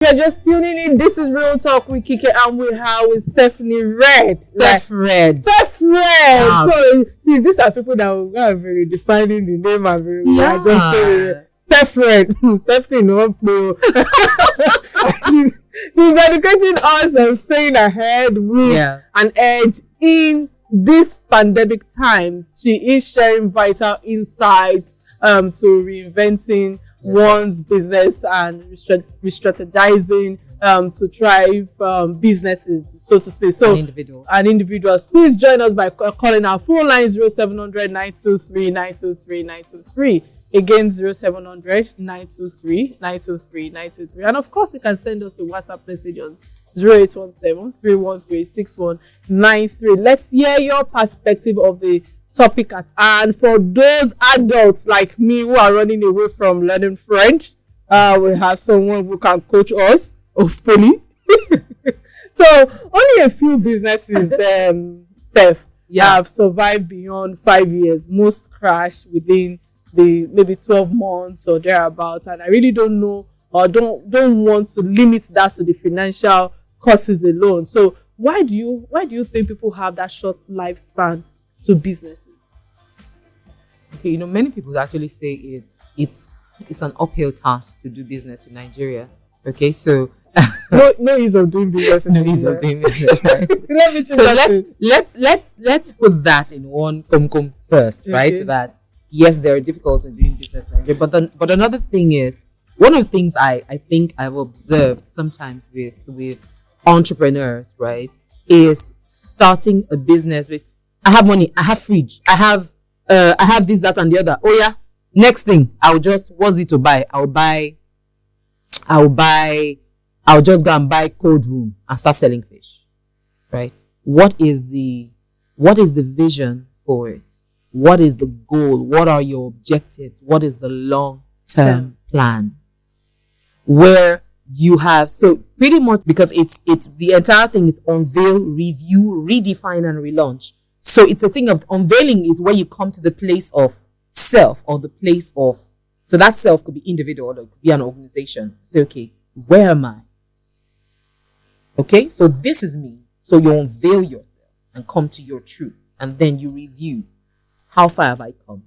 You're just tuning in. This is Real Talk with Kike, and we have with StephREDD. StephREDD. StephREDD. So, see, these are people that are very defining the name and very just say StephREDD. Stephanie, no, she's educating us and staying ahead with an edge in these pandemic times. She is sharing vital insights to reinventing one's business and re-strategizing to thrive businesses, so to speak. So, and individuals. Please join us by calling our phone line 0700 923 923 923. Again, 0700 923 923 923. And of course, you can send us a WhatsApp message on 0817 313 6193. Let's hear your perspective of the topic at hand. For those adults like me who are running away from learning French, we have someone who can coach us, hopefully. So only a few businesses, Steph, have survived beyond 5 years. Most crash within the maybe 12 months or thereabouts. And I really don't know or don't want to limit that to the financial causes alone. So why do you think people have that short lifespan to businesses? Okay, many people actually say it's an uphill task to do business in Nigeria. Okay, so no ease of doing business in Nigeria. Ease of doing business, right? let's put that in one come first, right? That yes, there are difficulties in doing business in Nigeria, but another thing is, one of the things I think I've observed sometimes with entrepreneurs, right, is starting a business with, I have money, I have fridge, I have this, that, and the other. Oh yeah, next thing, what's it to buy? I'll just go and buy cold room and start selling fish, right? What is the vision for it? What is the goal? What are your objectives? What is the long-term plan? Where you have, so pretty much, because it's the entire thing is unveil, review, redefine, and relaunch. So it's a thing of unveiling is where you come to the place of self, or the place of, so that self could be individual, or it could be an organization. Say, okay, where am I? Okay, so this is me. So you unveil yourself and come to your truth, and then you review. How far have I come?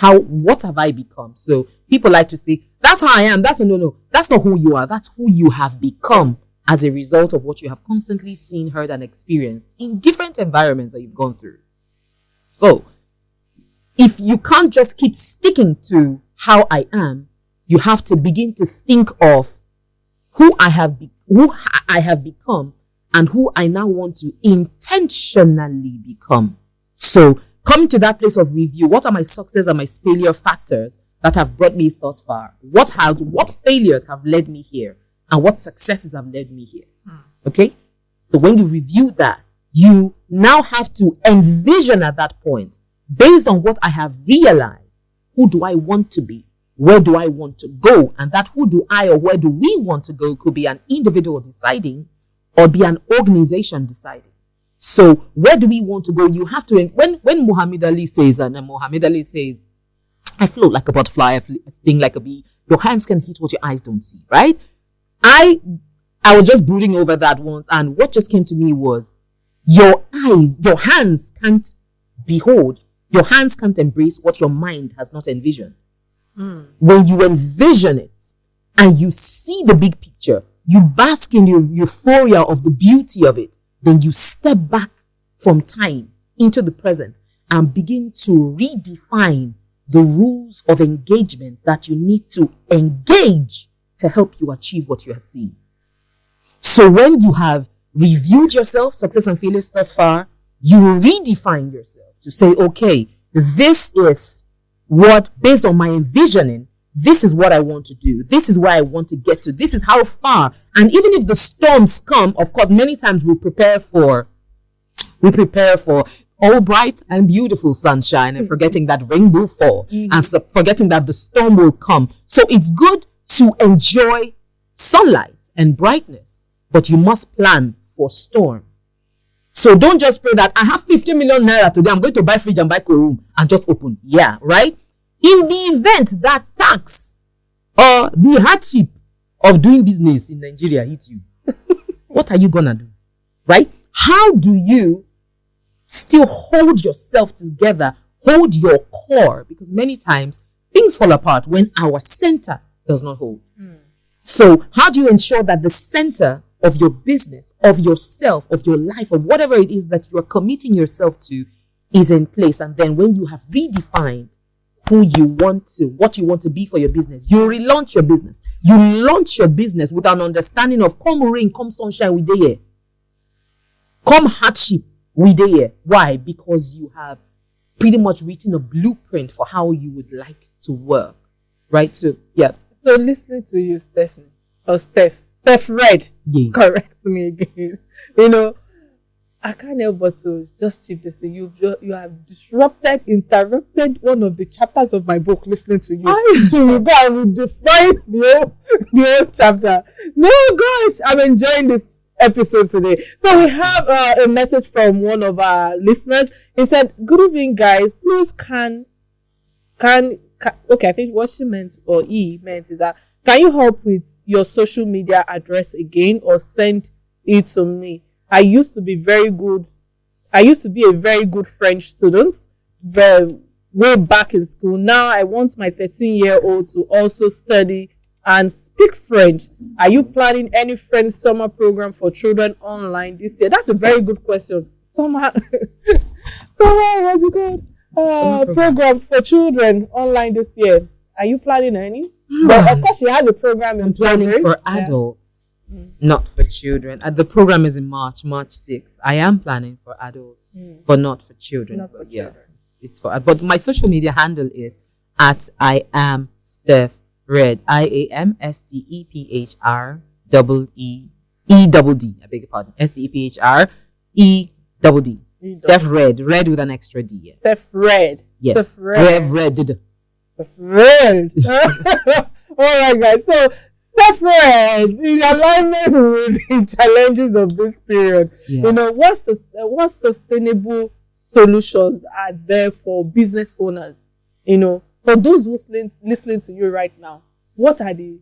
What have I become? So people like to say, that's how I am. No. That's not who you are. That's who you have become as a result of what you have constantly seen, heard, and experienced in different environments that you've gone through. So if you can't just keep sticking to how I am, you have to begin to think of who I have become and who I now want to intentionally become. So coming to that place of review, what are my success and my failure factors that have brought me thus far? What failures have led me here? And what successes have led me here? Okay? So when you review that, you now have to envision at that point, based on what I have realized, who do I want to be? Where do I want to go? And that who do I or where do we want to go could be an individual deciding or be an organization deciding. So where do we want to go? You have to, when Muhammad Ali says, I float like a butterfly, I sting like a bee. Your hands can hit what your eyes don't see, right? I was just brooding over that once, and what just came to me was, your hands can't behold, your hands can't embrace what your mind has not envisioned. When you envision it and you see the big picture, you bask in the euphoria of the beauty of it, then you step back from time into the present and begin to redefine the rules of engagement that you need to engage to help you achieve what you have seen. So when you have reviewed yourself, success and failures thus far, you redefine yourself to say, okay, this is what, based on my envisioning, this is what I want to do. This is where I want to get to. This is how far. And even if the storms come, of course, many times we prepare for all bright and beautiful sunshine and forgetting that rain will fall and forgetting that the storm will come. So it's good to enjoy sunlight and brightness, but you must plan for storm. So don't just pray that I have 50 million naira today, I'm going to buy fridge and buy cool room and just open. Yeah, right? In the event that tax or the hardship of doing business in Nigeria hit you, what are you gonna do? Right? How do you still hold yourself together, hold your core? Because many times things fall apart when our center does not hold. So how do you ensure that the center of your business, of yourself, of your life, of whatever it is that you are committing yourself to is in place? And then when you have redefined who you want to, what you want to be for your business, you relaunch your business. You launch your business with an understanding of come rain, come sunshine, we dey here. Come hardship, we dey here. Why? Because you have pretty much written a blueprint for how you would like to work. Right? So, yeah. So listening to you, Stephanie, or StephREDD, yes. Correct me again. You know, I can't help but to just chip this in. You have interrupted one of the chapters of my book listening to you. To go and define the whole chapter. No, gosh, I'm enjoying this episode today. So we have a message from one of our listeners. He said, "Good evening, guys. Please okay, I think what she meant, or he meant, is that can you help with your social media address again or send it to me? I used to be a very good French student way back in school. Now I want my 13-year-old to also study and speak French. Are you planning any French summer program for children online this year?" That's a very good question. Summer what's it called? Program for children online this year. Are you planning any? But of course, she has a program in planning for adults, not for children. The program is in March 6th. I am planning for adults, but not for children. Not for children. It's for. But my social media handle is at I am StephREDD. IAMSTEPHREED. I beg your pardon. STEPHREED. StephREDD, red with an extra D. Yeah. StephREDD. Yes. StephREDD. All right, guys. So StephREDD, in alignment with the challenges of this period, you know, what sustainable solutions are there for business owners? You know, for those who listening to you right now, what are the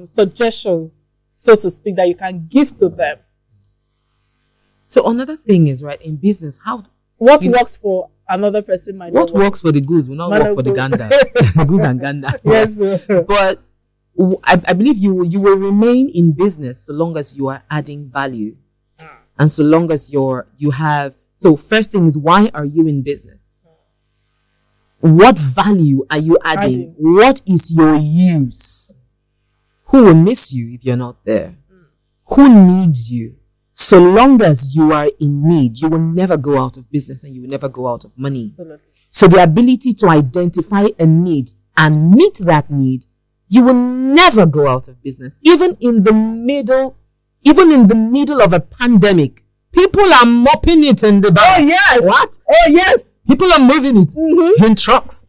suggestions, so to speak, that you can give to them? So another thing is, right, in business, what works for another person might not work. What works for the goose will not work for the gander. Goose and gander. Yes. But I believe you will remain in business so long as you are adding value. And so long as you have. So first thing is, why are you in business? What value are you adding? What is your use? Who will miss you if you're not there? Who needs you? So long as you are in need, you will never go out of business and you will never go out of money. Absolutely. So the ability to identify a need and meet that need, you will never go out of business. Even in the middle of a pandemic, people are mopping it in the back. Oh yes. What? Oh yes. People are moving it in trucks.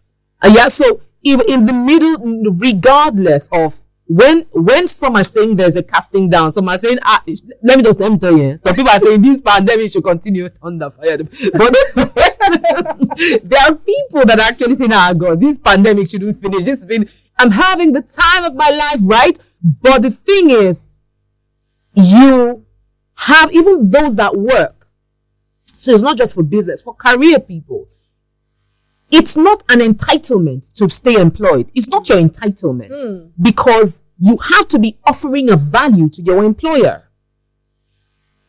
So even in the middle, regardless of when some are saying there's a casting down, some are saying, let me tell you, some people are saying this pandemic should continue under fire. But there are people that are actually saying, God, this pandemic shouldn't finish. I'm having the time of my life, right? But the thing is, you have even those that work. So it's not just for business, for career people. It's not an entitlement to stay employed. It's not your entitlement because you have to be offering a value to your employer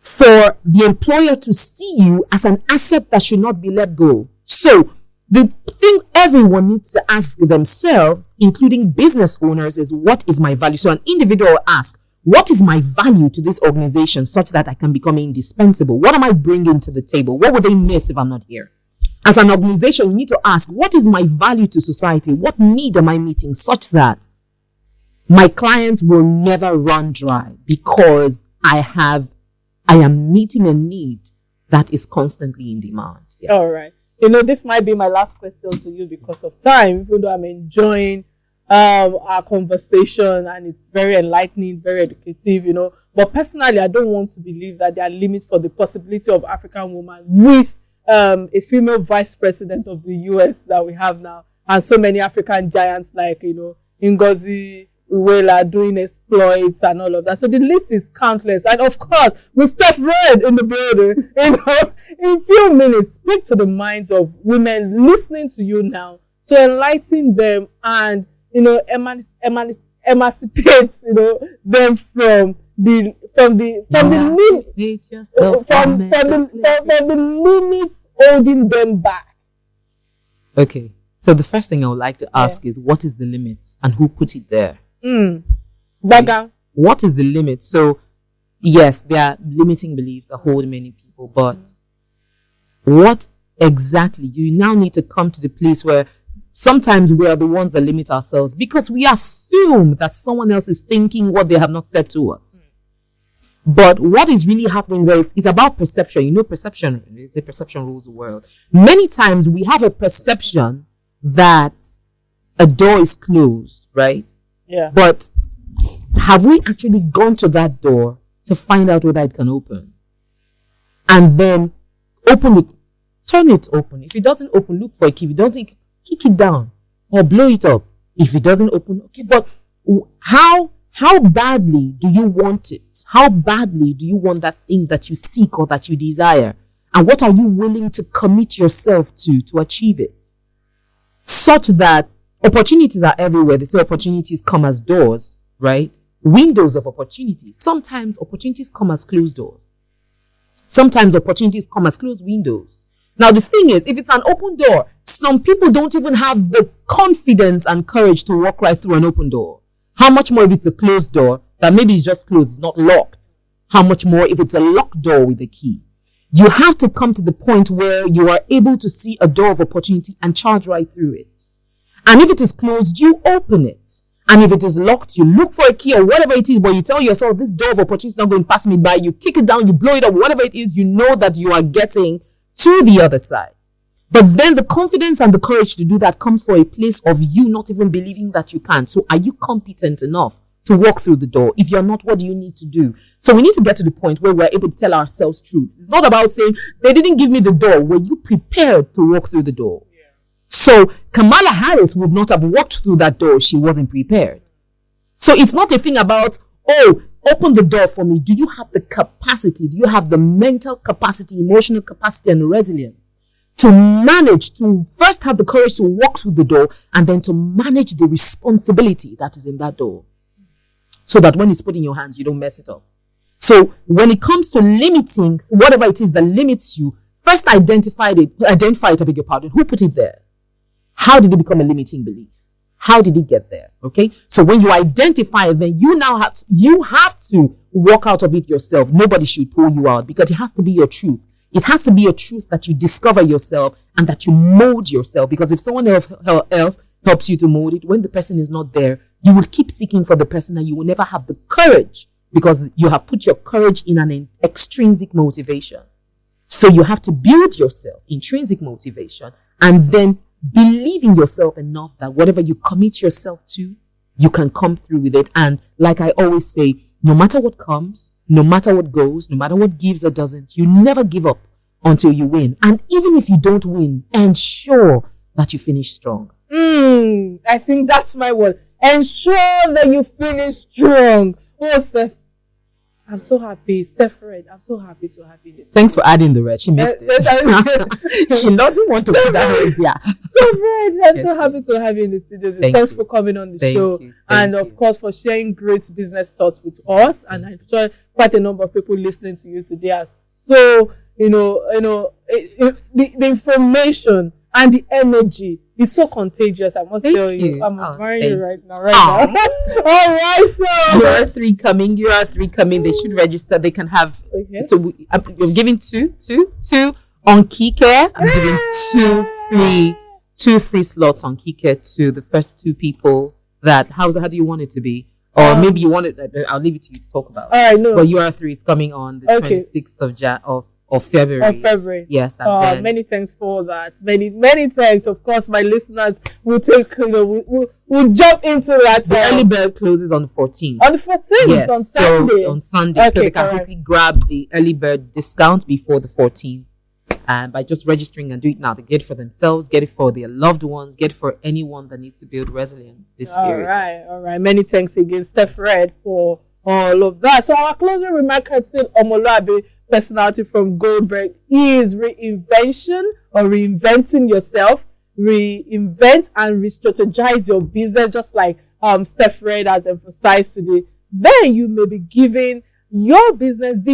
for the employer to see you as an asset that should not be let go. So the thing everyone needs to ask themselves, including business owners, is what is my value? So an individual will ask, what is my value to this organization such that I can become indispensable? What am I bringing to the table? What would they miss if I'm not here? As an organization, you need to ask, what is my value to society? What need am I meeting such that my clients will never run dry because I am meeting a need that is constantly in demand. Yeah. All right. You know, this might be my last question to you because of time, even though I'm enjoying our conversation and it's very enlightening, very educative, you know. But personally, I don't want to believe that there are limits for the possibility of African women with a female vice president of the US that we have now, and so many African giants like, you know, Ngozi are doing exploits and all of that. So the list is countless. And of course, with StephREDD in the building, in a few minutes, speak to the minds of women listening to you now to enlighten them and, emancipate, them from the limits holding them back. Okay. So the first thing I would like to ask is, what is the limit and who put it there? What is the limit? So, yes, there are limiting beliefs that hold many people, but what exactly? You now need to come to the place where sometimes we are the ones that limit ourselves because we assume that someone else is thinking what they have not said to us. But what is really happening there is about perception. Perception, they say perception rules the world. Many times we have a perception that a door is closed, right? Yeah. But have we actually gone to that door to find out whether it can open? And then open it, turn it open. If it doesn't open, look for a key. If it doesn't, kick it down or blow it up. If it doesn't open, okay, but how badly do you want it? How badly do you want that thing that you seek or that you desire? And what are you willing to commit yourself to achieve it? Such that opportunities are everywhere. They say opportunities come as doors, right? Windows of opportunities. Sometimes opportunities come as closed doors. Sometimes opportunities come as closed windows. Now, the thing is, if it's an open door, some people don't even have the confidence and courage to walk right through an open door. How much more if it's a closed door that maybe it's just closed, it's not locked? How much more if it's a locked door with a key? You have to come to the point where you are able to see a door of opportunity and charge right through it. And if it is closed, you open it. And if it is locked, you look for a key or whatever it is, but you tell yourself, this door of opportunity is not going to pass me by. You kick it down, you blow it up, whatever it is, you know that you are getting to the other side. But then the confidence and the courage to do that comes from a place of you not even believing that you can. So are you competent enough to walk through the door? If you're not, what do you need to do? So we need to get to the point where we're able to tell ourselves truths. It's not about saying, they didn't give me the door. Were you prepared to walk through the door? Yeah. So Kamala Harris would not have walked through that door if she wasn't prepared. So it's not a thing about, oh, open the door for me. Do you have the capacity? Do you have the mental capacity, emotional capacity, and resilience to manage, to first have the courage to walk through the door and then to manage the responsibility that is in that door so that when it's put in your hands, you don't mess it up. So when it comes to limiting whatever it is that limits you, first identify it, I beg your pardon. Who put it there? How did it become a limiting belief? How did it get there? Okay. So when you identify it, then you have to walk out of it yourself. Nobody should pull you out because it has to be your truth. It has to be a truth that you discover yourself and that you mold yourself. Because if someone else helps you to mold it, when the person is not there, you will keep seeking for the person and you will never have the courage because you have put your courage in an extrinsic motivation. So you have to build yourself, intrinsic motivation, and then believe in yourself enough that whatever you commit yourself to, you can come through with it. And like I always say, no matter what comes, no matter what goes, no matter what gives or doesn't, you never give up until you win. And even if you don't win, ensure that you finish strong. I think that's my word. Ensure that you finish strong. Oh, Steph, I'm so happy. StephREDD, I'm so happy to have you this. Thanks for adding the red. She missed it. She doesn't want to put that right there. StephREDD, I'm so happy to have you in the studio. Thanks for coming on the show. And of course, for sharing great business thoughts with us. And I'm sure quite a number of people listening to you today are so, the information and the energy is so contagious. I must tell you. I'm admiring you right now. All right, so you are three coming. They should register. They can have. Okay. So we're giving two on Kike. I'm giving two free slots on Kike to the first two people. How do you want it to be? Or maybe you want it. I'll leave it to you to talk about. All right, no. But UR3 is coming on the 26th of February. Of February. Yes. And many thanks for that. Many thanks. Of course, my listeners will take. We'll jump into that. The early bird closes on the 14th. On the 14th. Yes. On Sunday. So on Sunday, so they can quickly grab the early bird discount before the 14th. And by just registering and do it now, they get it for themselves, get it for their loved ones, get it for anyone that needs to build resilience this period. All right. Many thanks again, StephREDD, for all of that. So our closing remark had said Omoluabi personality from Goldberg is reinvention or reinventing yourself, reinvent and re-strategize your business, just like StephREDD has emphasized today. Then you may be giving your business the